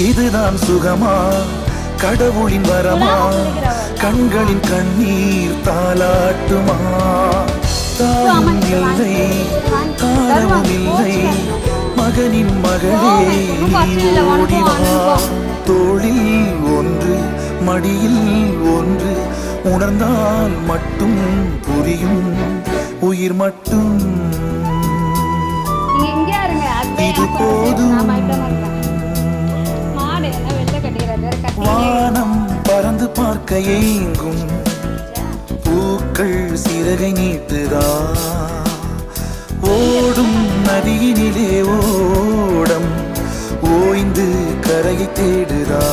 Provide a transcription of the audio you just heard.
இதுதான் சுகமா கடவுளின் வரமா கண்களின் கண்ணீர் தாலாட்டுமா தாயும் இல்லை தாரமும் இல்லை மகனின் மகளே நீ ஓடிவா தோளில் ஒன்று மடியில் ஒன்று உணர்ந்தால் மட்டும் புரியும் உயிர் மட்டும் இது போதும் வானம் பறந்து பார்க்க ஏங்கும் பூக்கள் சிறகை நீட்டுதா ஓடும் நதியினிலே ஓடம் ஓய்ந்து கரையை தேடுதா